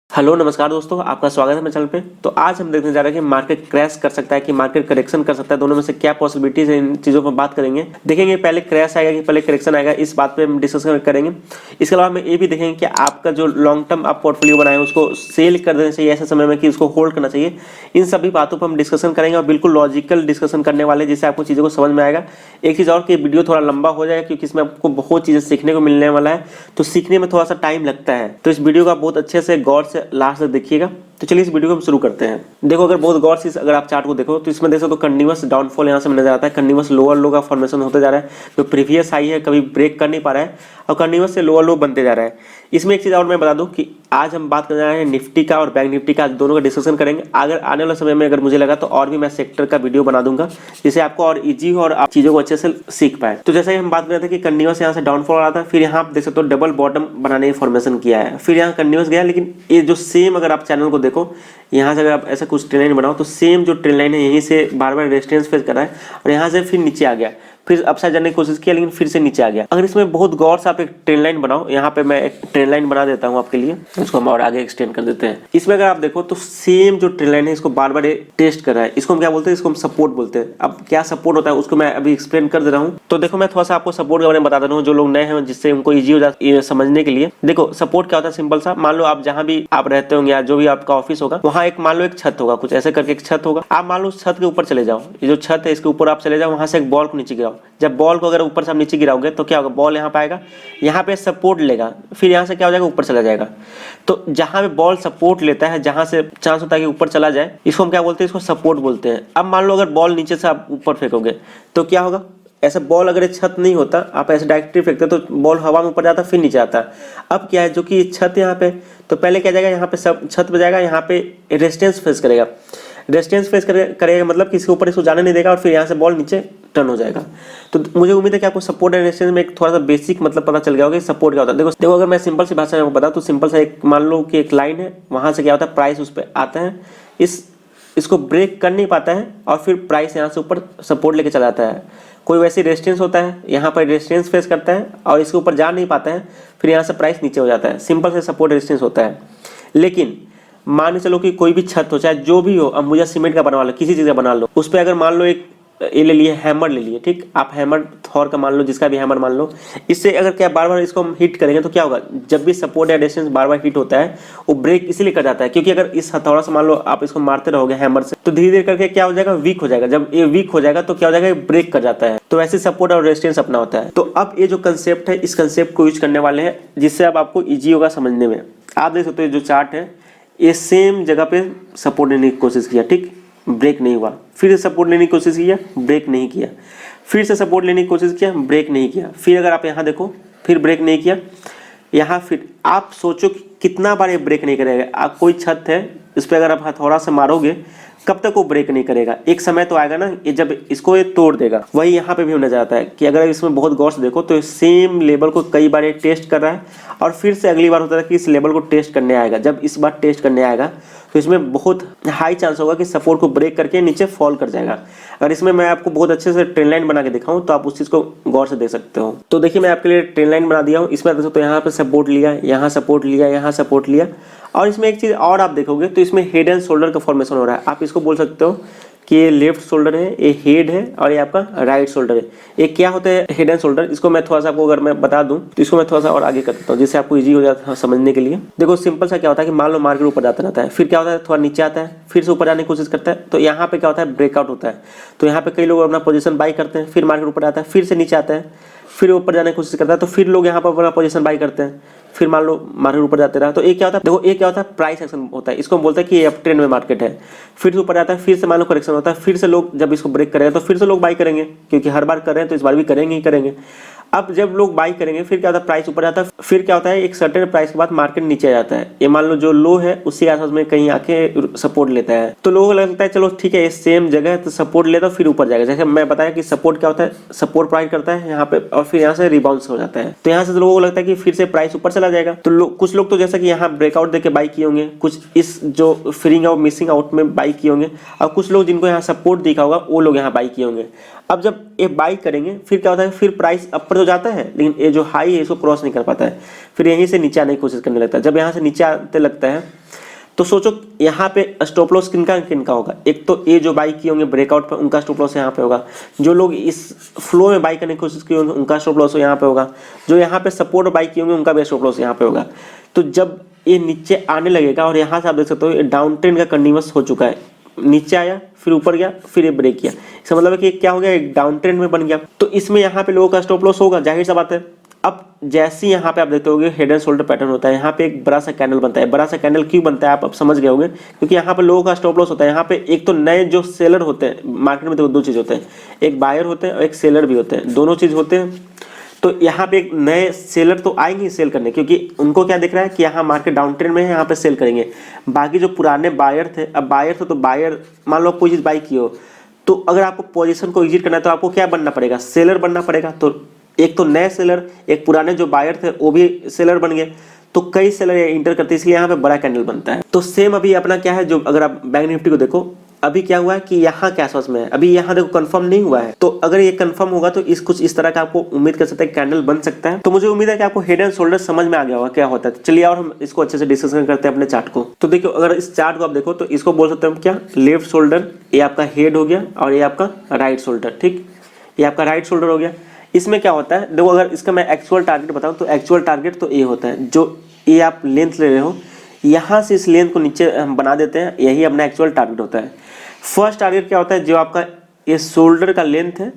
Hello नमस्कार दोस्तों, आपका स्वागत है मेरे चैनल पे। तो आज हम देखने जा रहे हैं कि मार्केट क्रैश कर सकता है कि मार्केट करेक्शन कर सकता है, दोनों में से क्या पॉसिबिलिटीज है, इन चीज़ों पर बात करेंगे। देखेंगे पहले क्रैश आएगा कि पहले करेक्शन आएगा, इस बात पे हम डिस्कस करेंगे। इसके अलावा हम ये भी देखेंगे कि आपका जो लॉन्ग टर्म आप पोर्टफोलियो बनाए उसको सेल कर देना चाहिए ऐसे समय में कि उसको होल्ड करना चाहिए। इन सभी बातों पर हम डिस्कशन करेंगे और बिल्कुल लॉजिकल डिस्कशन करने वाले, जिससे आपको चीज़ों को समझ में आएगा। एक चीज़ और कि वीडियो थोड़ा लंबा हो जाएगा क्योंकि इसमें आपको बहुत चीज़ें सीखने को मिलने वाला है, तो सीखने में थोड़ा सा टाइम लगता है। तो इस वीडियो को आप बहुत अच्छे से गौर से लास्ट तक देखिएगा। तो चलिए इस वीडियो को हम शुरू करते हैं। देखो, अगर बहुत गौर से अगर आप चार्ट को देखो तो इसमें देख सकते हो कंटिन्यूअस डाउनफॉल यहाँ से नजर आता है। कंटिन्यूअस लोअर लो का फॉर्मेशन होते जा रहा है, जो प्रीवियस हाई है कभी ब्रेक कर नहीं पा रहा है और कंटिन्यूअस से लोअर लो बनते जा रहा है। इसमें एक चीज़ और मैं बता दूं कि आज हम बात करने जा रहे हैं निफ्टी का और बैंक निफ्टी का, दोनों का डिस्कशन करेंगे। अगर आने वाले समय में अगर मुझे लगा तो और भी मैं सेक्टर का वीडियो बना दूंगा, जिससे आपको और इजी हो और आप चीज़ों को अच्छे से सीख पाए। तो जैसे हम बात कर रहे थे कि कंटिन्यूअस यहाँ से डाउनफॉल आ रहा था, फिर यहाँ आप देख सकते हो डबल बॉटम बनाने की फॉर्मेशन किया है, फिर यहाँ कंटिन्यूअस गया। लेकिन ये जो सेम, अगर आप चैनल को देखो यहाँ से, अगर आप ऐसा कुछ ट्रेन लाइन बनाओ तो सेम जो ट्रेन लाइन है यहीं से बार बार रेजिस्टेंस फेस कर रहा है और यहाँ से फिर नीचे आ गया, फिर अपसाइड जाने की कोशिश किया लेकिन फिर से नीचे आ गया। अगर इसमें बहुत गौर से आप एक ट्रेन लाइन बनाओ, यहाँ पे मैं एक ट्रेन लाइन बना देता हूँ आपके लिए, उसको हम और आगे एक्सटेंड कर देते हैं। इसमें अगर आप देखो तो सेम जो ट्रेन लाइन है इसको बार बार टेस्ट कर रहा है। इसको हम क्या बोलते हैं? इसको हम सपोर्ट बोलते हैं। अब क्या सपोर्ट होता है उसको मैं अभी एक्सप्लेन कर दे रहा हूँ। तो देखो, मैं थोड़ा सा आपको सपोर्ट के बारे में बता दे रहा हूँ, जो लोग नए हैं जिससे उनको ईजी हो जाए समझने के लिए। देखो, सपोर्ट क्या होता है? सिंपल सा, मान लो आप जहाँ भी आप रहते होंगे या जो भी आपका ऑफिस होगा, वहाँ एक मान लो एक छत होगा, कुछ ऐसे करके एक छत होगा। आप मान लो उस छत के ऊपर चले जाओ, ये जो छत है इसके ऊपर आप चले जाओ, वहां से एक बॉल को नीचे गिराओ। जब बॉल को अगर ऊपर से आप नीचे गिराओगे तो क्या होगा? बॉल यहाँ पे आएगा, यहाँ पे सपोर्ट लेगा, फिर यहाँ से क्या हो जाएगा? ऊपर चला जाएगा। तो जहाँ पे बॉल सपोर्ट लेता है, जहाँ से चांस होता है कि ऊपर चला जाए, इसको हम क्या बोलते हैं? इसको सपोर्ट बोलते हैं। अब मान लो अगर बॉल नीचे से आप ऊपर फेंकोगे तो क्या होगा? ऐसा बॉल अगर छत नहीं होता, आप ऐसे डायरेक्टली फेंकते तो बॉल हवा में ऊपर जाता, फिर नीचे आता। अब क्या है, जो कि छत यहाँ पे, तो पहले क्या जाएगा? यहाँ पे सब छत पे जाएगा, यहाँ पे रेजिस्टेंस फेस करेगा। रेजिस्टेंस फेस करेगा मतलब कि इसके ऊपर इसको जाने नहीं देगा और फिर यहाँ से बॉल नीचे टर्न हो जाएगा। तो मुझे उम्मीद है कि आपको सपोर्ट एंड रेजिस्टेंस में एक थोड़ा सा बेसिक मतलब पता चल गया होगा कि सपोर्ट क्या होता है। देखो अगर मैं सिंपल सी भाषा में आपको बताऊं तो सिंपल सा एक मान लो कि एक लाइन है, वहां से क्या होता है? प्राइस उस पर आता है, इसको ब्रेक कर नहीं पाता है और फिर प्राइस यहाँ से ऊपर सपोर्ट लेके चला जाता है। कोई वैसे रेजिस्टेंस होता है, यहाँ पर रेजिस्टेंस फेस करता है और इसके ऊपर जा नहीं पाता है, फिर यहाँ से प्राइस नीचे हो जाता है। सिंपल से सपोर्ट रेजिस्टेंस होता है। लेकिन मान के चलो कि कोई भी छत हो, चाहे जो भी हो, अब मुझे सीमेंट का बनवा लो, किसी चीज़ का बना लो, उस पर अगर मान लो एक ये ले लिए, हैमर ले लिए, ठीक, आप हैमर थॉर का मान लो, जिसका भी हैमर मान लो, इससे अगर क्या बार बार इसको हम हिट करेंगे तो क्या होगा? जब भी सपोर्ट या रेजिस्टेंस बार बार हिट होता है वो ब्रेक इसीलिए कर जाता है क्योंकि अगर इस हथौड़ा से मान लो आप इसको मारते रहोगे हैमर से, तो धीरे धीरे करके क्या हो जाएगा? वीक हो जाएगा। जब ये वीक हो जाएगा तो क्या हो जाएगा? ब्रेक कर जाता है। तो वैसे सपोर्ट और रेजिस्टेंस अपना होता है। तो अब ये जो कंसेप्ट है, इस कंसेप्ट को यूज करने वाले हैं, जिससे अब आपको ईजी होगा समझने में। आप देख सकते हो जो चार्ट है, ये सेम जगह पे सपोर्ट लेने की कोशिश किया, ठीक, ब्रेक नहीं हुआ, फिर सपोर्ट लेने की कोशिश किया, ब्रेक नहीं किया, फिर से सपोर्ट लेने की कोशिश किया, ब्रेक नहीं किया, फिर अगर आप यहाँ देखो फिर ब्रेक नहीं किया यहाँ, फिर आप सोचो कि कितना बार ये ब्रेक नहीं करेगा। आप कोई छत है, इस पर अगर आप हथौड़ा से मारोगे कब तक वो ब्रेक नहीं करेगा? एक समय तो आएगा ना, ये जब इसको ये तोड़ देगा। वही यहाँ पे भी होने जाता है कि अगर इसमें बहुत गौर से देखो तो सेम लेवल को कई बार ये टेस्ट कर रहा है और फिर से अगली बार होता है कि इस लेवल को टेस्ट करने आएगा। जब इस बार टेस्ट करने आएगा तो इसमें बहुत हाई चांस होगा कि सपोर्ट को ब्रेक करके नीचे फॉल कर जाएगा। अगर इसमें मैं आपको बहुत अच्छे से ट्रेन लाइन बना के दिखाऊं तो आप उस चीज़ को गौर से देख सकते हो। तो देखिए, मैं आपके लिए ट्रेन लाइन बना दिया हूँ। इसमें देख सकते हो यहाँ पे सपोर्ट लिया, यहाँ सपोर्ट लिया, यहाँ सपोर्ट लिया, और इसमें एक चीज़ और आप देखोगे तो इसमें हेड एंड शोल्डर का फॉर्मेशन हो रहा है। आप इसको बोल सकते हो कि ये लेफ्ट शोल्डर है, ये हेड है और ये आपका राइट शोल्डर है। ये क्या होता है हेड एंड शोल्डर? इसको मैं थोड़ा सा आपको अगर मैं बता दूं तो इसको मैं थोड़ा सा और आगे कर देता हूँ, जिससे आपको इजी हो जाता है समझने के लिए। देखो सिंपल सा क्या होता है कि मान लो मार्केट ऊपर जाता रहता है, फिर क्या होता है? थोड़ा नीचे आता है, फिर से ऊपर जाने की कोशिश करता है, तो यहाँ पे क्या होता है? ब्रेकआउट होता है। तो यहाँ पे कई लोग अपना पोजीशन बाई करते हैं, फिर मार्केट ऊपर आता है, फिर से नीचे आता है, फिर ऊपर जाने की कोशिश करता है, तो फिर लोग यहाँ पर अपना पोजीशन बाई करते हैं, फिर मान लो मार्केट ऊपर जाते रहा। तो एक क्या होता है? देखो, एक क्या होता है? प्राइस एक्शन होता है। इसको हम बोलते हैं कि ये अप ट्रेंड में मार्केट है। फिर से ऊपर जाता है, फिर से मान लो करेक्शन होता है, फिर से लोग जब इसको ब्रेक करेंगे तो फिर से लोग बाई करेंगे, क्योंकि हर बार कर रहे हैं तो इस बार भी करेंगे ही करेंगे। अब जब लोग बाई करेंगे फिर क्या होता है? प्राइस ऊपर जाता है, फिर क्या होता है? एक सर्टेन प्राइस के बाद मार्केट नीचे आ जाता है। ये मान लो जो लो है उसी आसपास में कहीं आके सपोर्ट लेता है, तो लोगों को लगता है चलो ठीक है ये सेम जगह है तो सपोर्ट लेता है, फिर ऊपर जाएगा। जैसे मैं बताया कि सपोर्ट क्या होता है? सपोर्ट प्रोवाइड करता है यहाँ पे और फिर यहाँ से रिबाउंस हो जाता है। तो यहाँ से लोगों को लगता है कि फिर से प्राइस ऊपर चला जाएगा। तो कुछ लोग तो जैसा कि यहाँ ब्रेकआउट देके बाई किए होंगे, कुछ इस जो फ्रीइंग आउट मिसिंग आउट में बाई किए होंगे, और कुछ लोग जिनको यहाँ सपोर्ट दिखा होगा वो लोग यहाँ बाई किए होंगे। अब जब ये बाई करेंगे फिर क्या होता है? फिर प्राइस अपर तो जाता है लेकिन ये जो हाई है इसको क्रॉस नहीं कर पाता है, फिर यहीं से नीचे आने की कोशिश करने लगता है। जब यहाँ से नीचे आते लगता है तो सोचो यहाँ पे स्टॉप लॉस किनका होगा, एक तो ये जो बाई किए होंगे ब्रेकआउट पे उनका स्टॉप लॉस यहाँ पे होगा, जो लोग इस फ्लो में बाई करने की कोशिश किए होंगे उनका स्टॉप लॉस यहाँ पे होगा, जो यहाँ पे सपोर्ट बाई किए होंगे उनका भी स्टॉप लॉस यहाँ पे होगा। तो जब ये नीचे आने लगेगा और यहाँ से आप देख सकते हो ये डाउन ट्रेंड का कंटिन्यूअस हो चुका है, नीचे आया फिर ऊपर गया फिर ये ब्रेक किया, इसका मतलब है कि क्या हो गया, एक डाउन ट्रेंड में बन गया। तो इसमें यहाँ पे लोगों का स्टॉप लॉस होगा, जाहिर सा बात है। अब जैसे यहाँ पे आप देखते होगे हेड एंड शोल्डर पैटर्न होता है, यहाँ पे एक बड़ा सा कैंडल बनता है। बड़ा सा कैंडल क्यों बनता है आप अब समझ गए होंगे, क्योंकि यहाँ पे लोगों का स्टॉप लॉस होता है। यहाँ पे एक तो नए जो सेलर होते हैं मार्केट में, देखो दो चीज़ होते हैं, एक बायर होते हैं और एक सेलर भी होते हैं, दोनों चीज़ होते हैं। तो यहाँ पे एक नए सेलर तो आएंगे सेल करने, क्योंकि उनको क्या दिख रहा है कि यहाँ मार्केट डाउन ट्रेंड में है, यहाँ पे सेल करेंगे। बाकी जो पुराने बायर थे, अब बायर थे तो बायर मान लो कोई चीज़ बाई की हो, तो अगर आपको पोजीशन को एग्जिट करना है तो आपको क्या बनना पड़ेगा, सेलर बनना पड़ेगा। तो एक तो नए सेलर, एक पुराने जो बायर थे वो भी सेलर बन गए, तो कई सेलर इंटर करते हैं, इसलिए यहाँ पे बड़ा कैंडल बनता है। तो सेम अभी अपना क्या है, जो अगर आप बैंक निफ्टी को देखो अभी क्या हुआ है कि यहाँ के आसपास में है, अभी यहाँ देखो कंफर्म नहीं हुआ है। तो अगर ये कंफर्म होगा तो इस कुछ इस तरह का आपको उम्मीद कर सकते हैं कैंडल बन सकता है। तो मुझे उम्मीद है कि आपको हेड एंड शोल्डर समझ में आ गया होगा क्या होता है। तो चलिए और हम इसको अच्छे से डिस्कशन करते हैं अपने चार्ट को। तो देखो अगर इस चार्ट को आप देखो तो इसको बोल सकते हैं हम क्या, लेफ्ट शोल्डर, ये आपका हेड हो गया और ये आपका राइट शोल्डर, ठीक, ये आपका राइट शोल्डर हो गया। इसमें क्या होता है देखो, अगर इसका मैं एक्चुअल टारगेट बताऊं तो एक्चुअल टारगेट तो ये होता है, जो ये आप लेंथ ले रहे हो यहाँ से इस लेंथ को नीचे हम बना देते हैं, यही अपना एक्चुअल टारगेट होता है। फर्स्ट टारगेट क्या होता है, जो आपका ये शोल्डर का लेंथ है,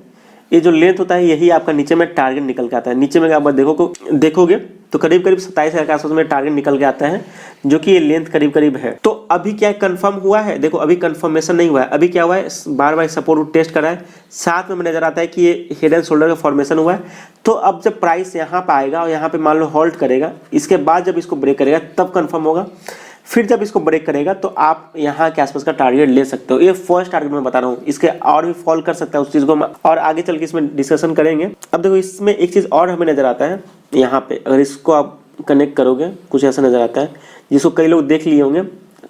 ये जो लेंथ होता है यही आपका नीचे में टारगेट निकल के आता है। नीचे में आप देखोगे तो करीब करीब 27,000 के आसपास में टारगेट निकल के आता है, जो कि ये लेंथ करीब करीब है। तो अभी क्या कंफर्म हुआ है, देखो अभी कंफर्मेशन नहीं हुआ है, अभी क्या हुआ है, बार बार सपोर्ट टेस्ट कर रहा है, साथ में नजर आता है कि ये हेड एंड शोल्डर का फॉर्मेशन हुआ है। तो अब जब प्राइस यहाँ पे आएगा और यहाँ पे मान लो होल्ड करेगा, इसके बाद जब इसको ब्रेक करेगा तब कंफर्म होगा। फिर जब इसको ब्रेक करेगा तो आप यहाँ के आसपास का टारगेट ले सकते हो। ये फर्स्ट टारगेट मैं बता रहा हूँ, इसके और भी फॉल कर सकता है, उस चीज़ को और आगे चल के इसमें डिस्कशन करेंगे। अब देखो इसमें एक चीज़ और हमें नजर आता है, यहाँ पे अगर इसको आप कनेक्ट करोगे कुछ ऐसा नजर आता है, जिसको कई लोग देख लिए होंगे,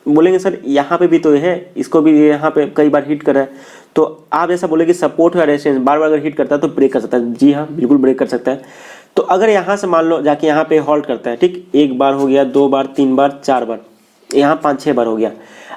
बोलेंगे सर यहाँ पे भी तो है, इसको भी यहाँ पे कई बार हिट कर रहा है। तो आप ऐसा बोले कि सपोर्ट या रेजिस्टेंस बार बार अगर हिट करता है तो ब्रेक कर सकता है। जी हाँ, बिल्कुल ब्रेक कर सकता है। तो अगर यहाँ से मान लो जाके यहाँ पे होल्ड करता है, ठीक, एक बार हो गया, दो बार, तीन बार, चार बार, यहाँ 5-6 बार हो गया।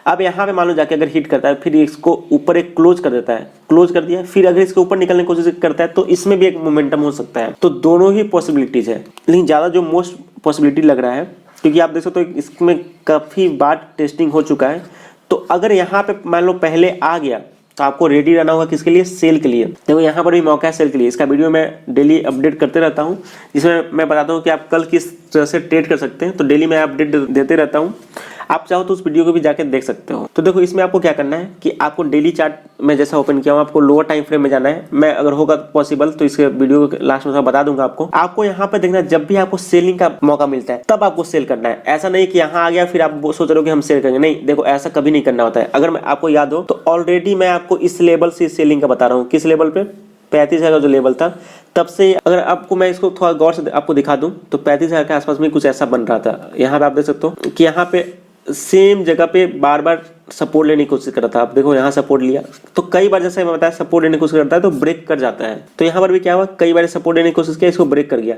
अब यहाँ पे मान लो जाके अगर हिट करता है, फिर इसको ऊपर एक क्लोज कर देता है, क्लोज कर दिया, फिर अगर इसके ऊपर निकलने की कोशिश करता है तो इसमें भी एक मोमेंटम हो सकता है। तो दोनों ही पॉसिबिलिटीज है, लेकिन ज़्यादा जो मोस्ट पॉसिबिलिटी लग रहा है, क्योंकि आप देख सकते हो इसमें काफ़ी बार टेस्टिंग हो चुका है। तो अगर यहाँ पे मान लो पहले आ गया तो आपको रेडी रहना होगा किसके लिए, सेल के लिए। देखो यहाँ पर भी मौका है सेल के लिए, इसका वीडियो मैं डेली अपडेट करते रहता हूँ, जिसमें मैं बताता हूँ कि आप कल किस तरह से ट्रेड कर सकते हैं। तो डेली मैं अपडेट देते रहता हूँ, आप चाहो तो उस वीडियो को भी जाकर देख सकते हो। तो देखो इसमें आपको क्या करना है कि आपको डेली चार्ट में जैसा ओपन किया हूँ, आपको लोअर टाइम फ्रेम में जाना है। मैं अगर होगा पॉसिबल तो इसके वीडियो के लास्ट में बता दूंगा आपको यहाँ पे देखना है, जब भी आपको सेलिंग का मौका मिलता है तब आपको सेल करना है। ऐसा नहीं कि यहाँ आ गया फिर आप सोच रहे हो कि हम सेल करेंगे, नहीं, देखो ऐसा कभी नहीं करना होता है। अगर मैं आपको याद हो तो ऑलरेडी मैं आपको इस लेवल से सेलिंग का बता रहा हूँ, किस लेवल पे, 35,000 का जो लेवल था, तब से अगर आपको मैं इसको थोड़ा गौर से आपको दिखा दूं तो 35,000 के आसपास में कुछ ऐसा बन रहा था। यहाँ पे आप देख सकते हो कि यहाँ पे सेम जगह पे बार बार सपोर्ट लेने की कोशिश कर रहा था। आप देखो यहाँ सपोर्ट लिया तो कई बार, जैसे मैं बताया, सपोर्ट लेने की कोशिश करता है तो ब्रेक कर जाता है। तो यहाँ पर भी क्या हुआ, कई बार सपोर्ट लेने की कोशिश किया, इसको ब्रेक कर गया।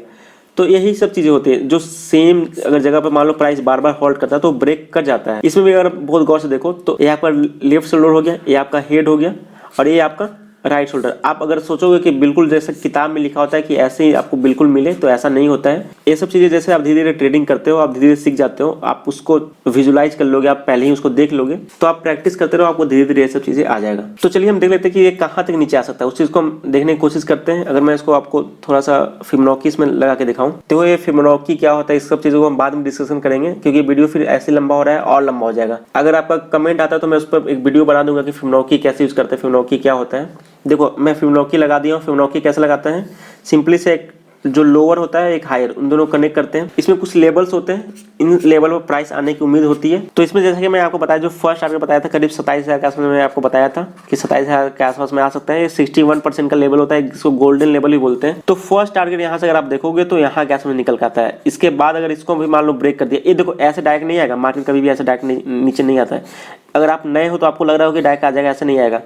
तो यही सब चीजें होती है, जो सेम अगर जगह पर मान लो प्राइस बार बार होल्ड करता है तो ब्रेक कर जाता है। इसमें भी अगर बहुत गौर से देखो तो ये आपका लेफ्ट शोल्डर हो गया, ये आपका हेड हो गया और ये आपका राइट शोल्डर। आप अगर सोचोगे कि बिल्कुल जैसे किताब में लिखा होता है कि ऐसे ही आपको बिल्कुल मिले, तो ऐसा नहीं होता है। ये सब चीजें जैसे आप धीरे धीरे ट्रेडिंग करते हो, आप धीरे धीरे सीख जाते हो, आप उसको विजुलाइज कर लोगे, आप पहले ही उसको देख लोगे, तो आप प्रैक्टिस करते रहो, आपको धीरे धीरे ये सब चीजें आ जाएगा। तो चलिए हम देख लेते हैं कि ये कहाँ तक नीचे आ सकता है, उस चीज को हम देखने की कोशिश करते हैं। अगर मैं इसको आपको थोड़ा सा फिबोनाची में लगा के दिखाऊं तो ये फिबोनाची क्या होता है, इस सब चीजों को हम बाद में डिस्कशन करेंगे, क्योंकि वीडियो फिर ऐसे लंबा हो रहा है और लंबा हो जाएगा। अगर आपका कमेंट आता है तो मैं उस पर एक वीडियो बना दूंगा कि फिबोनाची कैसे यूज करते हैं, फिबोनाची क्या होता है। देखो मैं फिबोनाची लगा दिया हूँ। फिबोनाची कैसे लगाते हैं, सिंपली से एक जो लोअर होता है एक हायर, उन दोनों कनेक्ट करते हैं। इसमें कुछ लेवल्स होते हैं, इन लेवल पर प्राइस आने की उम्मीद होती है। तो इसमें जैसा कि मैं आपको बताया, जो फर्स्ट टारगेट बताया था करीब 27,000 के आसपास में, आपको बताया था कि 27,000 के आसपास में आ सकता है। 61% का लेवल होता है, जिसको गोल्डन लेवल भी बोलते हैं। तो फर्स्ट टारगेट यहाँ से अगर आप देखोगे तो यहाँ के आसपास निकल के आता है। इसके बाद अगर इसको भी मान लो ब्रेक कर दिया, ये देखो ऐसे डायरेक्ट नहीं आएगा, मार्केट कभी भी ऐसे डायरेक्ट नीचे नहीं आता है। अगर आप नए हो तो आपको लग रहा हो कि डायरेक्ट आ जाएगा, ऐसे नहीं आएगा।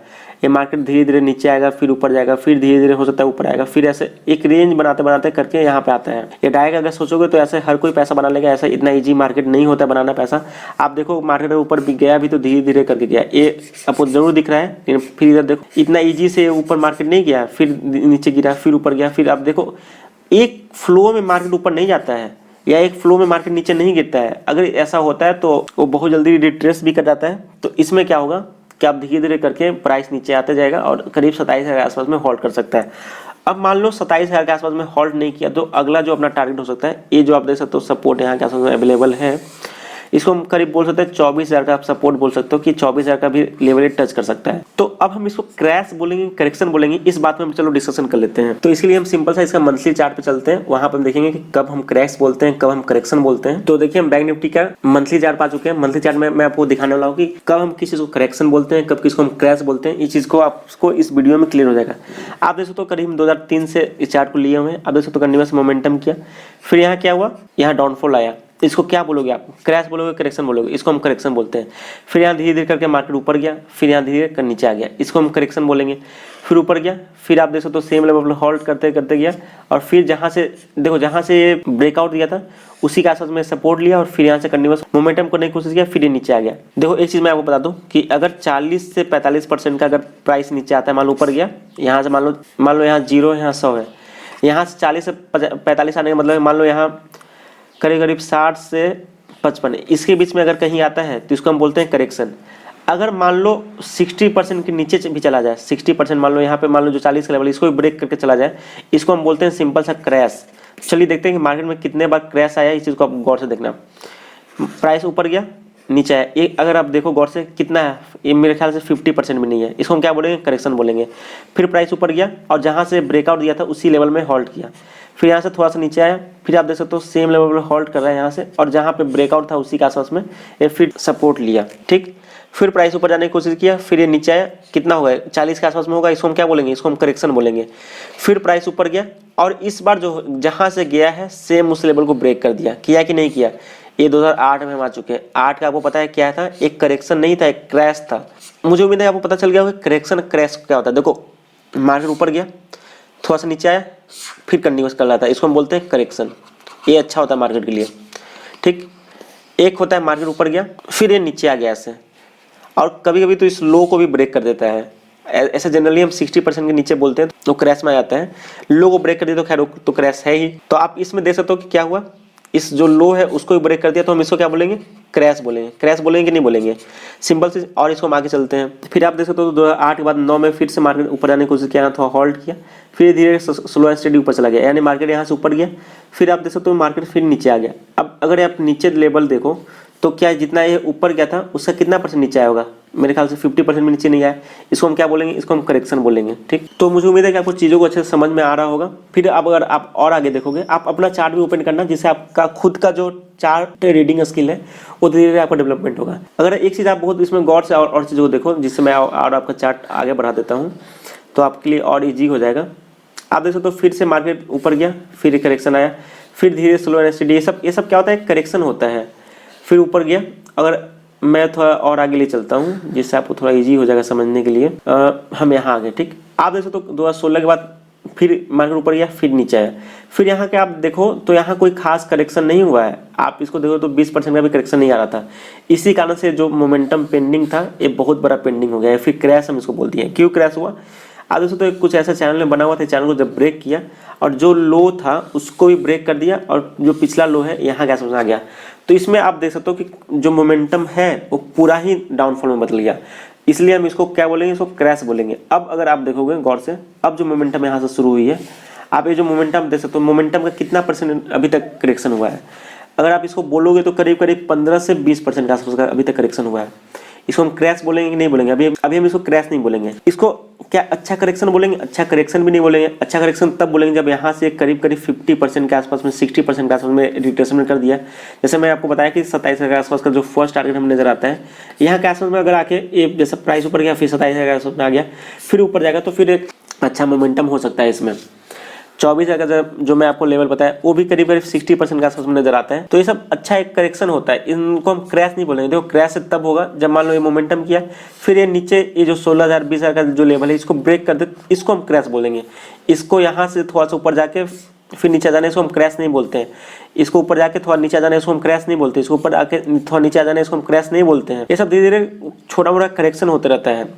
ये मार्केट धीरे धीरे नीचे आएगा, फिर ऊपर जाएगा, फिर धीरे धीरे हो सकता है ऊपर आएगा, फिर ऐसे एक रेंज बनाते बनाते करके यहाँ पे आता है। ये डायरेक्ट अगर सोचोगे तो ऐसे हर कोई पैसा बना लेगा, ऐसा इतना इजी मार्केट नहीं होता बनाना पैसा। आप देखो मार्केट ऊपर भी गया भी तो धीरे धीरे करके गया, ये आपको जरूर दिख रहा है, लेकिन फिर इधर देखो इतना इजी से ऊपर मार्केट नहीं गया, फिर नीचे गिरा, फिर ऊपर गया। फिर आप देखो एक फ्लो में मार्केट ऊपर नहीं जाता है या एक फ्लो में मार्केट नीचे नहीं गिरता है। अगर ऐसा होता है तो वो बहुत जल्दी रिट्रेस भी कर जाता है। तो इसमें क्या होगा कि आप धीरे धीरे करके प्राइस नीचे आते जाएगा और करीब 27,000 के आसपास में होल्ड कर सकता है। अब मान लो 27,000 के आसपास में होल्ड नहीं किया तो अगला जो अपना टारगेट हो सकता है, ये जो आप देख सकते हो सपोर्ट यहाँ के आसपास में अवेलेबल है, इसको हम करीब बोल सकते हैं 24,000 का आप सपोर्ट बोल सकते हो कि 24,000 का भी लेवल टच कर सकता है। तो अब हम इसको क्रैश बोलेंगे करेक्शन बोलेंगे, इस बात में हम चलो डिस्कशन कर लेते हैं। तो इसके लिए हम सिंपल सा इसका मंथली चार्ट पे चलते हैं, वहां पर हम देखेंगे कि कब हम क्रैश बोलते हैं, कब हम करेक्शन बोलते हैं। तो देखिए हम बैंक निफ्टी का मंथली चार्ट पा चुके हैं। मंथली चार्ट में मैं आपको दिखाने वाला हूँ कि कब हम किस चीज को करेक्शन बोलते हैं, कब किसको हम क्रैश बोलते हैं। इस चीज को आपको इस वीडियो में क्लियर हो जाएगा। आप देख सकते हो करीब 2003 से इस चार्ट को लिए हुए हैं। आप देख सकते हो कंटिन्यूअस मोमेंटम किया, फिर यहाँ क्या हुआ, यहाँ डाउनफॉल आया। इसको क्या बोलोगे आप, क्रैश बोलोगे करेक्शन बोलोगे, इसको हम करेक्शन बोलते हैं। फिर यहाँ धीरे धीरे करके मार्केट ऊपर गया, फिर यहाँ धीरे कर नीचे आ गया, इसको हम करेक्शन बोलेंगे। फिर ऊपर गया, फिर आप देखो तो सेम लेवल पर होल्ड करते करते गया और फिर जहाँ से देखो जहाँ से ये ब्रेकआउट दिया था उसी के आसपास में सपोर्ट लिया और फिर यहाँ से कंटिन्यूअस मोमेंटम करने की कोशिश किया, फिर ये नीचे आ गया। देखो एक चीज़ मैं आपको बता दूं कि अगर 40 से 45% का अगर प्राइस नीचे आता है, मान लो ऊपर गया, यहाँ से मान लो यहाँ 0 है, यहाँ 100 है, यहाँ से 40 से 45 आने का मतलब मान लो यहाँ करीब 60 से 55 इसके बीच में अगर कहीं आता है तो इसको हम बोलते हैं करेक्शन। अगर मान लो 60% के नीचे भी चला जाए, 60% मान लो यहाँ पे मान लो जो 40 का लेवल इसको भी ब्रेक करके चला जाए, इसको हम बोलते हैं सिंपल सा क्रैश। चलिए देखते हैं कि मार्केट में कितने बार क्रैश आया, इस चीज़ को आप गौर से देखना। प्राइस ऊपर गया, नीचे आया, ये अगर आप देखो गौर से कितना है, ये मेरे ख्याल से 50% भी नहीं है, इसको हम क्या बोलेंगे करेक्शन बोलेंगे। फिर प्राइस ऊपर गया और जहाँ से ब्रेकआउट दिया था उसी लेवल में होल्ड किया, फिर यहाँ से थोड़ा सा नीचे आया, फिर आप देख सकते हो सेम लेवल पर होल्ड कर रहा है यहाँ से, और जहाँ पे ब्रेकआउट था उसी के आसपास में ये फिर सपोर्ट लिया, ठीक। फिर प्राइस ऊपर जाने की कोशिश किया, फिर ये नीचे आया, कितना होगा 40 के आसपास में होगा, इसको हम क्या बोलेंगे, इसको हम करेक्शन बोलेंगे। फिर प्राइस ऊपर गया और इस बार जो जहाँ से गया है सेम उस लेवल को ब्रेक कर दिया, किया कि नहीं किया। ये 2008 में हम आ चुके हैं। 8 का आपको पता है क्या था, एक करेक्शन नहीं था, एक क्रैश था। मुझे उम्मीद है आपको पता चल गया होगा करेक्शन क्रैश क्या होता है। देखो मार्केट ऊपर गया, थोड़ा सा नीचे आया, फिर कंटिन्यूस कर रहा था, इसको हम बोलते हैं करेक्शन। ये अच्छा होता है मार्केट के लिए, ठीक। एक होता है मार्केट ऊपर गया फिर ये नीचे आ गया ऐसे, और कभी कभी तो इस लो को भी ब्रेक कर देता है। ऐसे जनरली हम 60% के नीचे बोलते हैं तो क्रैश में आ जाता है। लो को ब्रेक कर दिया तो खैर तो क्रैश है ही। तो आप इसमें देख सकते हो कि क्या हुआ, इस जो लो है उसको भी ब्रेक कर दिया, तो हम इसको क्या बोलेंगे, क्रैश बोलेंगे। क्रैश बोलेंगे कि नहीं बोलेंगे, सिंपल से। और इसको हम आगे चलते हैं। फिर आप देख सकते हो 2008 के बाद 9 में फिर से मार्केट ऊपर जाने की कोशिश किया, थोड़ा होल्ड किया, फिर धीरे स्लो एंड स्टेडी ऊपर चला गया, यानी मार्केट यहाँ से ऊपर गया, फिर आप देख सकते हो मार्केट फिर नीचे आ गया। अब अगर आप नीचे लेवल देखो तो क्या जितना ये ऊपर गया था उसका कितना % नीचे आया होगा, मेरे ख्याल से 50% भी नीचे नहीं आया। इसको हम क्या बोलेंगे, इसको हम करेक्शन बोलेंगे, ठीक। तो मुझे उम्मीद है कि आपको चीज़ों को अच्छे से समझ में आ रहा होगा। फिर अब अगर आप और आगे देखोगे, आप अपना चार्ट भी ओपन करना, जिससे आपका खुद का जो चार्ट रीडिंग स्किल है वो धीरे धीरे आपका डेवलपमेंट होगा। अगर एक चीज़ आप बहुत इसमें गौर से और चीज़ों को देखो, जिससे मैं और आपका चार्ट आगे बढ़ा देता हूँ तो आपके लिए और ईजी हो जाएगा। आप देख सकते हो फिर से मार्केट ऊपर गया, फिर करेक्शन आया, फिर धीरे स्लो एंड स्टेडी, ये सब क्या होता है, करेक्शन होता है। फिर ऊपर गया। अगर मैं थोड़ा और आगे ले चलता हूँ जिससे आपको थोड़ा इजी हो जाएगा समझने के लिए, हम यहाँ आ गए, ठीक। आप देखो तो 2016 के बाद फिर मार्केट ऊपर गया, फिर नीचे आया। फिर यहाँ के आप देखो तो यहाँ कोई खास करेक्शन नहीं हुआ है। आप इसको देखो तो 20% का भी करेक्शन नहीं आ रहा था। इसी कारण से जो मोमेंटम पेंडिंग था ये बहुत बड़ा पेंडिंग हो गया है। फिर क्रैश हम इसको बोलते हैं। क्यों क्रैश हुआ, आप देखो तो कुछ ऐसा चैनल में बना हुआ था, चैनल को जब ब्रेक किया और जो लो था उसको भी ब्रेक कर दिया, और जो पिछला लो है यहाँ क्या समझ आ गया। तो इसमें आप देख सकते हो कि जो मोमेंटम है वो पूरा ही डाउनफॉल में बदल गया, इसलिए हम इसको क्या बोलेंगे, इसको क्रैश बोलेंगे। अब अगर आप देखोगे गौर से, अब जो मोमेंटम यहाँ से शुरू हुई है, आप ये जो मोमेंटम देख सकते हो, मोमेंटम का कितना % अभी तक करेक्शन हुआ है। अगर आप इसको बोलोगे तो करीब 15 से 20% का आसपास का अभी तक करेक्शन हुआ है। इसको हम क्रैश बोलेंगे कि नहीं बोलेंगे, अभी हम इसको क्रैश नहीं बोलेंगे। इसको क्या अच्छा करेक्शन बोलेंगे, अच्छा करेक्शन भी नहीं बोलेंगे। अच्छा करेक्शन तब बोलेंगे जब यहाँ से करीब 50% के आसपास में, 60% के आसपास में रिट्रेसमेंट कर दिया। जैसे मैं आपको बताया कि 27,000 के आसपास का जो फर्स्ट टारगेट हमें नजर आता है, यहाँ के आसपास में अगर आके ये जैसे प्राइस ऊपर गया, फिर 27,000 के आसपास में आ गया, फिर ऊपर जाएगा, तो फिर एक अच्छा मोमेंटम हो सकता है इसमें। 24,000 का जो मैं आपको लेवल बताया वो भी करीब 60% के आसपास में नजर आता है। तो ये सब अच्छा एक करेक्शन होता है, इनको हम क्रैश नहीं बोलेंगे। देखो क्रैश तब होगा जब मान लो ये मोमेंटम किया, फिर ये नीचे ये जो 16,000 20,000 का जो लेवल है इसको ब्रेक कर दे, इसको हम क्रैश बोलेंगे। इसको यहाँ से थोड़ा सा ऊपर जाके फिर नीचे आ जाना इसको हम क्रैश नहीं बोलते हैं। इसको ऊपर जाके थोड़ा नीचे आ जाना इसको हम क्रैश नहीं बोलते, इसको ऊपर आके थोड़ा नीचे आ जाना इसको हम क्रैश नहीं बोलते हैं। ये सब धीरे धीरे छोटा मोटा करेक्शन होते रहता है।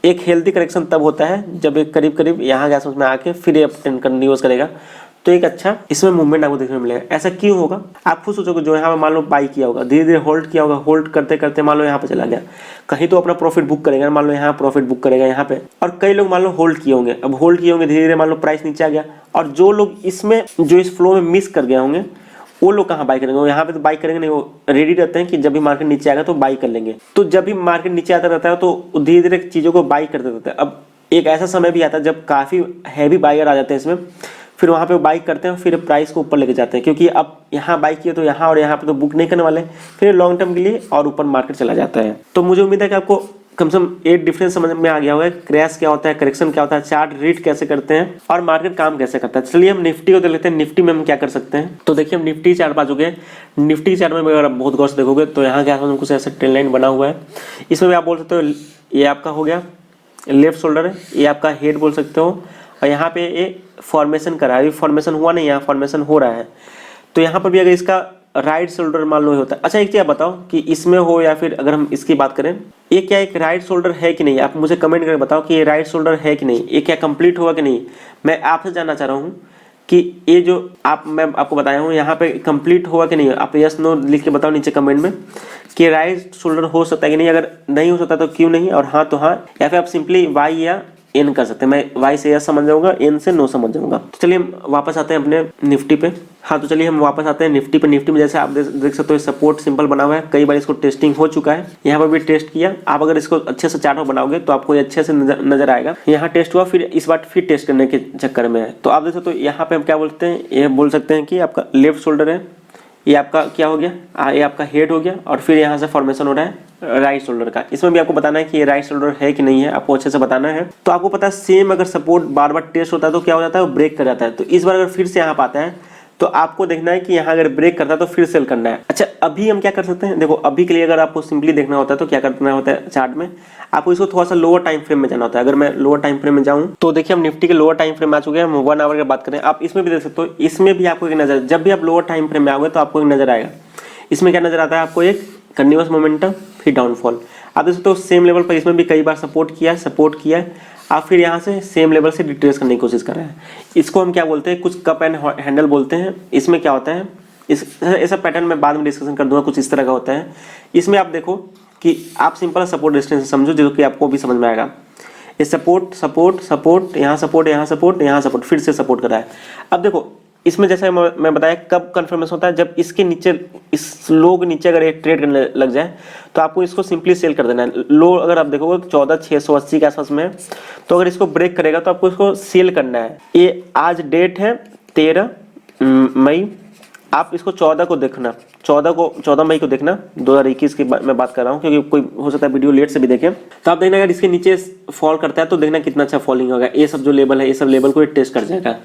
एक हेल्दी करेक्शन तब होता है जब एक करीब करीब यहाँ के आसपास में आके फिर ये कंटिन्यूअस करेगा, तो एक अच्छा इसमें मूवमेंट आपको देखने को मिलेगा। ऐसा क्यों होगा आप खुद सोचोगे। जो यहाँ पे मान लो बाई किया होगा, धीरे धीरे होल्ड किया होगा, होल्ड करते करते मान लो यहाँ पे चला गया, कहीं तो अपना प्रॉफिट बुक करेगा, मान लो यहाँ प्रॉफिट बुक करेगा यहाँ पे। और कई लोग मान लो होल्ड किए होंगे, अब होल्ड किए होंगे धीरे धीरे मान लो प्राइस नीचे आ गया, और जो लोग इसमें जो इस फ्लो में मिस कर गए होंगे वो लोग कहाँ बाई करेंगे, वो यहाँ पे तो बाई करेंगे नहीं, वो रेडी रहते हैं कि जब भी मार्केट नीचे आएगा तो बाई कर लेंगे। तो जब भी मार्केट नीचे आता रहता है तो धीरे धीरे चीज़ों को बाई करते रहते हैं। अब एक ऐसा समय भी आता है जब काफ़ी हैवी बायर आ जाते हैं इसमें, फिर वहाँ पे बाई करते हैं, फिर प्राइस को ऊपर लेके जाते हैं, क्योंकि अब यहाँ बाई किए तो यहाँ और यहाँ पे तो बुक नहीं करने वाले, फिर लॉन्ग टर्म के लिए और ऊपर मार्केट चला जाता है। तो मुझे उम्मीद है कि आपको कम से कम एक डिफरेंस समझ में आ गया होगा, क्रैश क्या होता है, करेक्शन क्या होता है, चार्ट रीड कैसे करते हैं और मार्केट काम कैसे करता है। चलिए हम निफ्टी को देख लेते हैं, निफ्टी में हम क्या कर सकते हैं। तो देखिए हम निफ्टी चार्ट पा चुके हैं। निफ्टी चार्ट में अगर आप बहुत गौर से देखोगे तो यहाँ के आसपास कुछ ऐसा ट्रेंड लाइन बना हुआ है। इसमें भी आप बोल सकते हो ये आपका हो गया लेफ्ट शोल्डर है, ये आपका हेड बोल सकते हो, और यहाँ पे ये फॉर्मेशन करा है, फॉर्मेशन हुआ नहीं, यहाँ फॉर्मेशन हो रहा है। तो यहाँ पर भी अगर इसका राइट शोल्डर मान लो होता है। अच्छा एक चीज़ आप बताओ कि इसमें हो या फिर अगर हम इसकी बात करें, ये क्या एक राइट शोल्डर है कि नहीं, आप मुझे कमेंट करके बताओ कि ये राइट शोल्डर है कि नहीं, ये क्या कंप्लीट हुआ कि नहीं। मैं आपसे जानना चाह रहा हूँ कि ये जो मैं आपको बताया हूँ यहाँ पे कंप्लीट हुआ कि नहीं। आप यस नो लिख के बताओ नीचे कमेंट में कि राइट शोल्डर हो सकता है कि नहीं। अगर नहीं हो सकता तो क्यों नहीं, और हाँ तो हाँ, या फिर आप सिंपली वाई या एन कर सकते हैं। मैं वाई से यस समझ जाऊंगा, एन से नो समझ जाऊंगा। तो चलिए हम वापस आते हैं अपने निफ्टी पे। हाँ तो चलिए हम वापस आते हैं निफ्टी पे। निफ्टी में जैसे आप देख सकते हो सपोर्ट सिंपल बना हुआ है, कई बार इसको टेस्टिंग हो चुका है, यहाँ पर भी टेस्ट किया। आप अगर इसको अच्छे से चार्ट में बनाओगे तो आपको ये अच्छे से नजर आएगा। यहाँ टेस्ट हुआ, फिर इस बार फिर टेस्ट करने के चक्कर में है। तो आप देख सकते हो यहाँ पे हम क्या बोलते हैं, ये बोल सकते हैं कि आपका लेफ्ट शोल्डर है, ये आपका क्या हो गया, ये आपका हेड हो गया, और फिर यहाँ से फॉर्मेशन हो रहा है राइट शोल्डर का। इसमें भी आपको बताना है कि ये राइट शोल्डर है कि नहीं है, आपको अच्छे से बताना है। तो आपको पता है सेम अगर सपोर्ट बार बार टेस्ट होता है तो क्या हो जाता है, वो ब्रेक कर जाता है। तो इस बार अगर फिर से यहाँ पाता है तो आपको देखना है कि यहाँ अगर ब्रेक करता है तो फिर सेल करना है। अच्छा अभी हम क्या कर सकते हैं, देखो अभी के लिए अगर आपको सिंपली देखना होता है तो क्या करना होता है, चार्ट में आपको इसको थोड़ा सा लोअर टाइम फ्रेम में जाना होता है। अगर मैं लोअर टाइम फ्रेम में जाऊँ तो देखिए हम निफ्टी के लोअर टाइम फ्रेम में आ चुके हैं। हम 1 आवर की बात करें, आप इसमें भी देख सकते हो, इसमें भी आपको एक नजर, जब भी आप लोअर टाइम फ्रेम में आओगे तो आपको एक नजर आएगा। इसमें क्या नजर आता है आपको, एक कंटिन्यूअस मोमेंटम फिर डाउनफॉल। आप देख सकते हो सेम लेवल पर इसमें भी कई बार सपोर्ट किया है, आप फिर यहाँ से सेम लेवल से रिट्रेस करने की कोशिश कर रहे हैं। इसको हम क्या बोलते हैं, कुछ कप एंड हैंडल बोलते हैं। इसमें क्या होता है, इस ऐसा पैटर्न मैं बाद में डिस्कशन कर दूंगा, कुछ इस तरह का होता है। इसमें आप देखो कि आप सिंपल सपोर्ट रेजिस्टेंस समझो जो कि आपको भी समझ में आएगा। ये सपोर्ट सपोर्ट सपोर्ट, यहाँ सपोर्ट, यहाँ सपोर्ट, यहाँ सपोर्ट, फिर से सपोर्ट कर रहा है। अब देखो इसमें जैसे मैं बताया कब कन्फर्मेशन होता है, जब इसके नीचे, इस लो के नीचे अगर ये ट्रेड करने लग जाए तो आपको इसको सिंपली सेल कर देना है। लो अगर आप देखोगे 14,680 के आसपास में है, तो अगर इसको ब्रेक करेगा तो आपको इसको सेल करना है। ये आज डेट है 13 मई, आप इसको 14 को देखना, 14 मई को देखना, 2021 की मैं बात कर रहा हूँ, क्योंकि कोई हो सकता है वीडियो लेट से भी देखें। तो आप देखना अगर इसके नीचे फॉल करता है तो देखना कितना अच्छा फॉलिंग होगा। ये सब जो लेवल है, ये सब लेवल को टेस्ट कर जाएगा।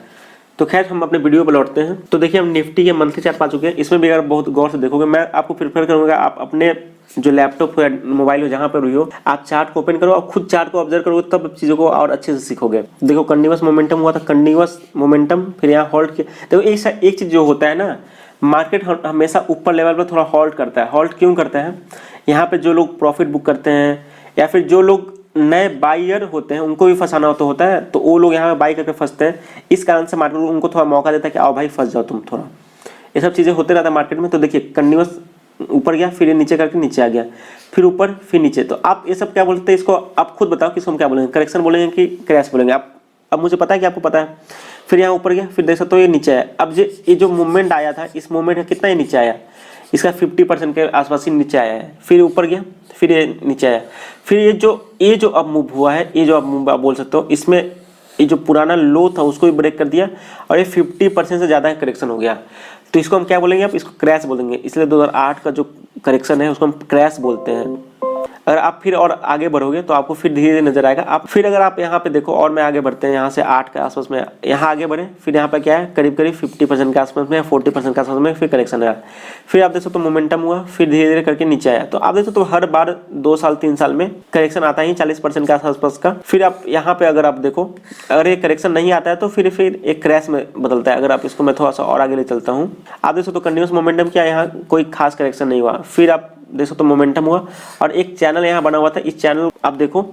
तो खैर हम अपने वीडियो पर लौटते हैं। तो देखिए हम निफ्टी के मंथली चार्ट पा चुके हैं। इसमें भी अगर बहुत गौर से देखोगे, मैं आपको प्रेफर करूंगा आप अपने जो लैपटॉप हो या मोबाइल हो, जहां पर भी हो, आप चार्ट को ओपन करो और खुद चार्ट को ऑब्जर्व करोगे, तब चीजों को और अच्छे से सीखोगे। देखो कंटिन्यूअस मोमेंटम हुआ था, कंटिन्यूअस मोमेंटम, फिर यहाँ होल्ड किया। देखो एक चीज जो होता है ना, मार्केट हमेशा ऊपर लेवल पर थोड़ा हॉल्ट करता है। हॉल्ट क्यों करता है, यहाँ पे जो लोग प्रॉफिट बुक करते हैं या फिर जो लोग नए बायर होते हैं उनको भी फंसाना होता है, तो वो लोग यहाँ पे बाई करके फंसते हैं। इस कारण से मार्केट उनको थोड़ा मौका देता है कि आओ भाई फंस जाओ तुम थोड़ा। ये सब चीज़ें होते रहता है मार्केट में। तो देखिए कंटिन्यूअस ऊपर गया, फिर ये नीचे करके नीचे आ गया, फिर ऊपर फिर नीचे। तो आप ये सब क्या बोलते हैं, इसको आप खुद बताओ कि इसको हम क्या बोलेंगे, करेक्शन बोलेंगे कि क्रैश बोलेंगे। आप अब मुझे पता है कि आपको पता है। फिर यहाँ ऊपर गया, फिर देख सकते हो ये नीचे आया। अब ये जो मूवमेंट आया था, इस मूवमेंट का कितना ये नीचे आया, इसका 50% के आसपास ही नीचे आया है। फिर ऊपर गया, फिर ये नीचे आया। फिर ये जो अब मूव हुआ है, ये जो अब मूव आप बोल सकते हो, इसमें ये जो पुराना लो था उसको भी ब्रेक कर दिया और ये 50% से ज़्यादा करेक्शन हो गया। तो इसको हम क्या बोलेंगे, आप इसको क्रैश बोलेंगे। इसलिए 2008 का जो करेक्शन है उसको हम क्रैश बोलते हैं। अगर आप फिर और आगे बढ़ोगे तो आपको फिर धीरे धीरे नजर आएगा। आप फिर अगर आप यहाँ पे देखो और मैं आगे बढ़ते हैं, यहाँ से 8 के आसपास में यहाँ आगे बढ़े, फिर यहाँ पे क्या है करीब करीब 50% के आसपास में, 40% के आसपास में फिर करेक्शन आया। फिर आप देखो तो मोमेंटम हुआ, फिर धीरे धीरे करके नीचे आया। तो आप देखो तो हर बार 2 साल 3 साल में करेक्शन आता ही 40% के आसपास का। फिर आप यहाँ पे अगर आप देखो अगर ये करेक्शन नहीं आता है तो फिर एक क्रैश में बदलता है। अगर आप इसको मैं थोड़ा सा और आगे ले चलता हूँ, आप देखो तो कंटिन्यूस मोमेंटम क्या, यहाँ कोई खास करेक्शन नहीं हुआ। फिर आप देखो तो मोमेंटम हुआ और एक चैनल यहाँ बना हुआ था। इस चैनल आप देखो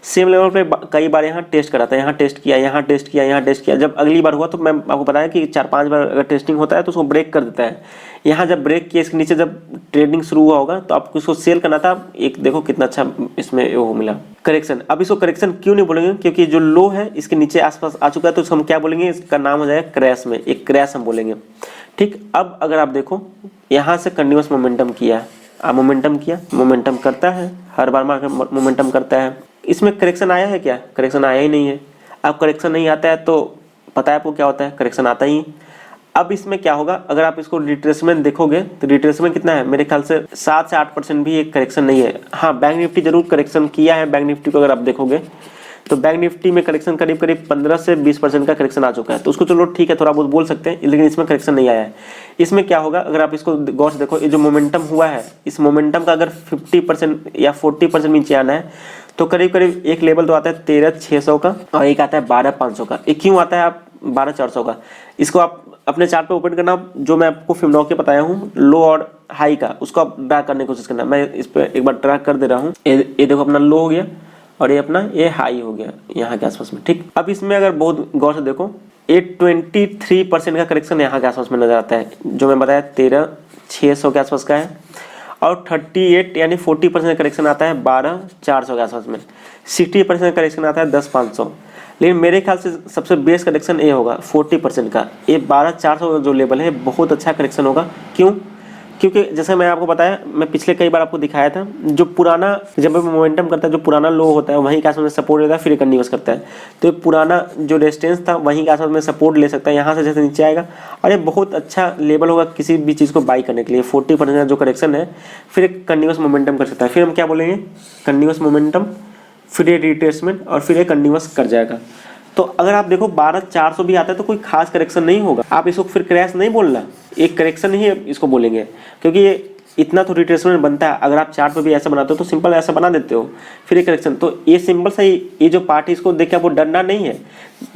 सेम लेवल पे कई बार यहाँ टेस्ट करा था, यहाँ टेस्ट किया, यहाँ टेस्ट किया, यहाँ टेस्ट किया। जब अगली बार हुआ तो मैं आपको बताया कि 4-5 बार अगर टेस्टिंग होता है तो उसको ब्रेक कर देता है। यहाँ जब ब्रेक किया इसके नीचे जब ट्रेडिंग शुरू हुआ होगा तो आपको इसको सेल करना था। एक देखो कितना अच्छा इसमें वो मिला करेक्शन। अब इसको करेक्शन क्यों नहीं बोलेंगे, क्योंकि जो लो है इसके नीचे आसपास आ चुका है तो हम क्या बोलेंगे, इसका नाम हो जाएगा क्रैश में, एक क्रैश हम बोलेंगे। ठीक, अब अगर आप देखो यहाँ से कंटिन्यूस मोमेंटम किया, आप मोमेंटम किया, मोमेंटम करता है, हर बार मार्केट मोमेंटम करता है। इसमें करेक्शन आया है क्या, करेक्शन आया ही नहीं है। अब करेक्शन नहीं आता है तो पता है आपको क्या होता है, करेक्शन आता ही। अब इसमें क्या होगा, अगर आप इसको रिट्रेसमेंट देखोगे तो रिट्रेसमेंट कितना है, मेरे ख्याल से 7 से 8% भी एक करेक्शन नहीं है। हाँ, बैंक निफ्टी जरूर करेक्शन किया है। बैंक निफ्टी को अगर आप देखोगे तो बैंक निफ्टी में करेक्शन करीब करीब 15 से 20% का करेक्शन आ चुका है, तो उसको चलो ठीक है थोड़ा बहुत बोल सकते हैं, लेकिन इसमें करेक्शन नहीं आया है। इसमें क्या होगा, अगर आप इसको गौर से देखो, ये जो मोमेंटम हुआ है इस मोमेंटम का अगर 50% या 40% नीचे आना है तो करीब करीब एक लेवल तो आता है 13,600 का और एक आता है 12,500 का। ये क्यों आता है आप 12,400 का, इसको आप अपने चार्ट पे ओपन करना, जो मैं आपको फिबोनाची बताया हूँ लो और हाई का, उसको आप ड्रा करने की कोशिश करना। मैं इस पर एक बार ड्रा कर दे रहा हूँ। ये देखो अपना लो हो गया और ये अपना ये हाई हो गया यहाँ के आसपास में। ठीक, अब इसमें अगर बहुत गौर से देखो ये 23% का करेक्शन यहाँ के आसपास में नजर आता है, जो मैं बताया 13,600 के आसपास का है, और 38 यानी 40% करेक्शन आता है 12,400 के आसपास में, 60% करेक्शन आता है 10,500। लेकिन मेरे ख्याल से सबसे बेस्ट करेक्शन ये होगा 40% का। ये 12,400 जो लेवल है बहुत अच्छा करेक्शन होगा। क्यों, क्योंकि जैसे मैं आपको बताया, मैं पिछले कई बार आपको दिखाया था, जो पुराना जब मोमेंटम करता है जो पुराना लो होता है वहीं के आसपास में सपोर्ट लेता है, फिर कंटिन्यूस करता है। तो ये पुराना जो रेजिस्टेंस था वहीं के आसपास में सपोर्ट ले सकता है, यहाँ से जैसे नीचे आएगा और ये बहुत अच्छा लेवल होगा किसी भी चीज़ को बाई करने के लिए। 40% जो करेक्शन है फिर एक कंटिन्यूस मोमेंटम कर सकता है। फिर हम क्या बोलेंगे, कंटिन्यूस मोमेंटम, फिर ये रिट्रेसमेंट और फिर ये कंटिन्यूस कर जाएगा। तो अगर आप देखो 12,400 भी आता है तो कोई खास करेक्शन नहीं होगा, आप इसको फिर क्रैश नहीं बोलना, एक करेक्शन ही इसको बोलेंगे, क्योंकि ये इतना तो रिट्रेसमेंट बनता है। अगर आप चार्ट पे भी ऐसा बनाते हो तो सिंपल ऐसा बना देते हो, फिर एक करेक्शन। तो ये सिंपल सा ही ये जो पार्ट है इसको देख के आपको डरना नहीं है।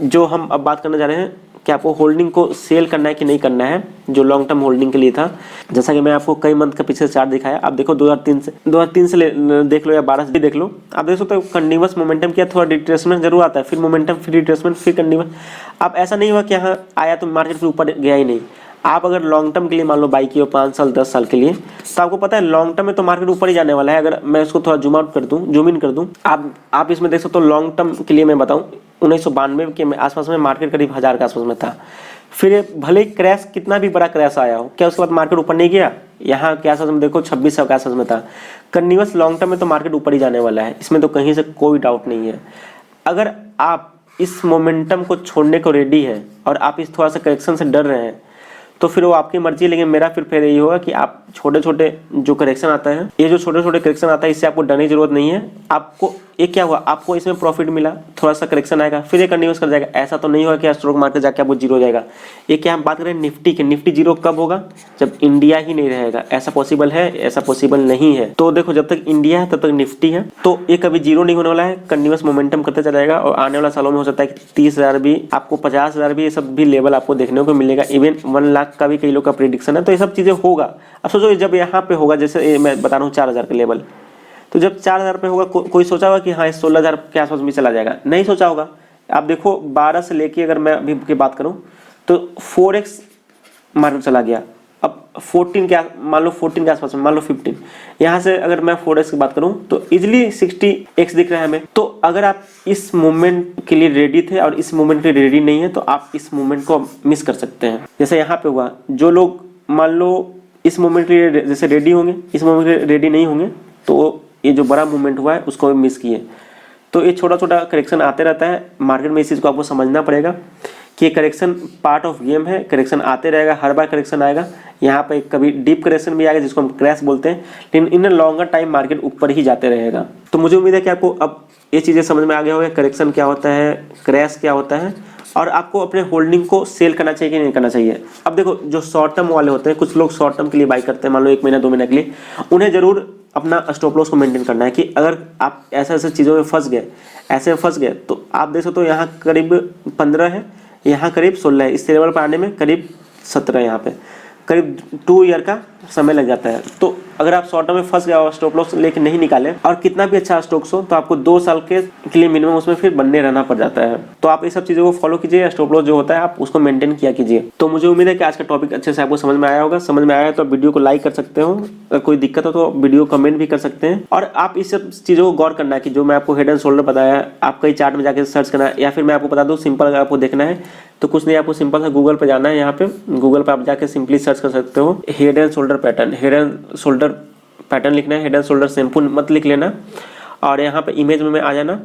जो हम अब बात करने जा रहे हैं कि आपको होल्डिंग को सेल करना है कि नहीं करना है, जो लॉन्ग टर्म होल्डिंग के लिए था। जैसा कि मैं आपको कई मंथ का पीछे चार्ट दिखाया, आप देखो 2003 से देख लो या 12 से देख लो, आप देख सकते हो कंटिन्यूस मोमेंटम किया, थोड़ा रिट्रेसमेंट जरूर आता है, फिर मोमेंटम, फिर रिट्रेसमेंट, फिर कंटिन्यूस। आप ऐसा नहीं हुआ कि यहाँ आया तो मार्केट फिर ऊपर गया ही नहीं। आप अगर लॉन्ग टर्म के लिए मान लो बाई किए हो 5 साल 10 साल के लिए, तो आपको पता है लॉन्ग टर्म में तो मार्केट ऊपर ही जाने वाला है। अगर मैं इसको थोड़ा जूम आउट कर दूं, जूम इन कर दूं, आप इसमें देख सकते हो लॉन्ग टर्म के लिए मैं बताऊं 1992 के आसपास में मार्केट करीब 1000 के आसपास में था। फिर भले ही क्रैश कितना भी बड़ा क्रैश आया हो, क्या उसके बाद मार्केट ऊपर नहीं गया, यहाँ के आसपास में देखो 2600 के आसपास में था। कंटिन्यूस लॉन्ग टर्म में तो मार्केट ऊपर ही जाने वाला है, इसमें तो कहीं से कोई डाउट नहीं है। अगर आप इस मोमेंटम को छोड़ने को रेडी है और आप इस थोड़ा सा करेक्शन से डर रहे हैं तो फिर वो आपकी मर्जी है। लेकिन मेरा फिर यही होगा कि आप छोटे छोटे जो करेक्शन आता है, ये जो छोटे छोटे करेक्शन आता है इससे आपको डरने की जरूरत नहीं है। आपको ये क्या हुआ, आपको इसमें प्रॉफिट मिला, थोड़ा सा करेक्शन आएगा फिर ये कंटिन्यूस कर जाएगा। ऐसा तो नहीं होगा कि स्टॉक मार्केट जाके आपको जीरो हो जाएगा। ये क्या हम बात करें निफ्टी के, निफ्टी जीरो कब होगा, जब इंडिया ही नहीं रहेगा। ऐसा पॉसिबल है, ऐसा पॉसिबल नहीं है। तो देखो जब तक इंडिया है तब तक निफ्टी है, तो ये कभी जीरो नहीं होने वाला है, कंटिन्यूस मोमेंटम करते चला जाएगा। और आने वाला सालों में हो सकता है कि 30,000 भी, आपको 50,000 भी, ये सब भी लेवल आपको देखने को मिलेगा। इवन 1 लाख का भी कई लोग का प्रेडिक्शन है। तो ये सब चीजें होगा। अब सोचो जब यहाँ पे होगा, जैसे मैं बता रहा हूँ 4,000 का लेवल, तो जब 4,000 पे होगा कोई सोचा होगा कि हाँ 16,000 के आसपास भी चला जाएगा, नहीं सोचा होगा। आप देखो 12 से लेके अगर मैं अभी की बात करूं तो 4x मार्केट चला गया। अब 14 के मान लो 14 के आसपास में, मान लो 15, यहाँ से अगर मैं 4x की बात करूं तो इजिली 60x दिख रहा है हमें। तो अगर आप इस मूवमेंट के लिए रेडी थे और इस मूवमेंट के लिए रेडी नहीं है तो आप इस मूवमेंट को मिस कर सकते हैं। जैसे यहाँ पे हुआ, जो लोग मान लो इस मूवमेंट के लिए जैसे रेडी होंगे, इस मूवमेंट के लिए रेडी नहीं होंगे, तो ये जो बड़ा मूवमेंट हुआ है उसको मिस किए। तो ये छोटा छोटा करेक्शन आते रहता है मार्केट में। इस चीज़ को आपको समझना पड़ेगा कि करेक्शन पार्ट ऑफ गेम है, करेक्शन आते रहेगा, हर बार करेक्शन आएगा। यहाँ पे कभी डीप करेक्शन भी आएगा जिसको हम क्रैश बोलते हैं, लेकिन इन लॉन्गर टाइम मार्केट ऊपर ही जाते रहेगा। तो मुझे उम्मीद है कि आपको अब ये चीज़ें समझ में आ गया होगा, करेक्शन क्या होता है, क्रैश क्या होता है, और आपको अपने होल्डिंग को सेल करना चाहिए कि नहीं करना चाहिए। अब देखो, जो शॉर्ट टर्म वाले होते हैं, कुछ लोग शॉर्ट टर्म के लिए बाई करते हैं, मान लो 1 महीना 2 महीने के लिए, उन्हें जरूर अपना स्टॉप लॉस को मेंटेन करना है कि अगर आप ऐसे चीज़ों में फंस गए, ऐसे में फंस गए, तो आप देख सकते हो यहाँ करीब 15 है, यहाँ करीब 16 है, इस लेवल पर आने में करीब 17 है, यहाँ पे करीब 2 ईयर का समय लग जाता है। तो अगर आप शॉर्ट टर्म में फंस गए और स्टॉप लॉस लेके नहीं निकाले, और कितना भी अच्छा स्टॉक्स हो, तो आपको 2 साल के लिए मिनिमम उसमें फिर बनने रहना पड़ जाता है। तो आप ये सब चीज़ों को फॉलो कीजिए, स्टॉप लॉस जो होता है आप उसको मेंटेन किया कीजिए। तो मुझे उम्मीद है कि आज का टॉपिक अच्छे से आपको समझ में आया होगा। समझ में आया तो वीडियो को लाइक कर सकते हो, अगर कोई दिक्कत हो तो वीडियो कमेंट भी कर सकते हैं। और आप इस सब चीज़ों को गौर करना है कि जो मैं आपको हेड एंड शोल्डर बताया, आप कई चार्ट में जाकर सर्च करना है, या फिर मैं आपको बता दूँ सिंपल, अगर आपको देखना है तो कुछ नहीं, आपको सिंपल सा गूगल पे जाना है। यहाँ पे गूगल पे आप जाके सिंपली सर्च कर सकते हो head and shoulder pattern, head and shoulder pattern लिखना है, हेड एंड शोल्डर शैम्पू मत लिख लेना। और यहाँ पे इमेज में आ जाना,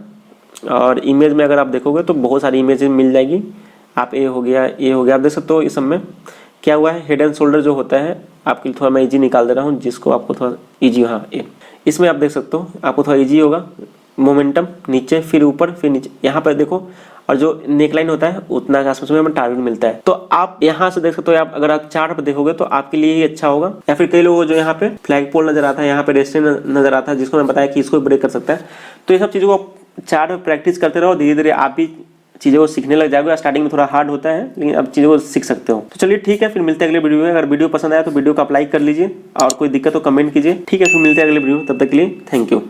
और इमेज में अगर आप देखोगे तो बहुत सारी इमेज मिल जाएगी। आप ये हो गया, ये हो गया, आप देख सकते हो। इस सब में क्या हुआ है, हेड एंड शोल्डर जो होता है, आपके लिए थोड़ा मैं ईजी निकाल दे रहा हूँ जिसको आपको थोड़ा ईजी, हाँ इसमें आप देख सकते हो, आपको थोड़ा ईजी होगा। मोमेंटम नीचे, फिर ऊपर, फिर नीचे, यहाँ पर देखो, और जो नेकलाइन होता है उतना का आसपास में हमें टारगेट मिलता है। तो आप यहाँ से देख सकते हो, आप अगर आप चार्ट पर देखोगे तो आपके लिए ही अच्छा होगा। या फिर कई लोगों जो यहाँ पे फ्लैग पोल नजर आता है, यहाँ पे रेजिस्टेंस नजर आता है, जिसको मैं बताया कि इसको ब्रेक कर सकता है। तो ये सब चीज़ों को चार्ट में प्रैक्टिस करते रहो, धीरे धीरे आप भी चीज़ों को सीखने लग जाओगे। स्टार्टिंग में थोड़ा हार्ड होता है, लेकिन अब चीज़ों को सीख सकते हो। तो चलिए ठीक है, फिर मिलते हैं अगले वीडियो में। अगर वीडियो पसंद आया तो वीडियो को आप लाइक कर लीजिए, और कोई दिक्कत हो कमेंट कीजिए। ठीक है, फिर मिलते हैं अगले वीडियो में, तब तक के लिए थैंक यू।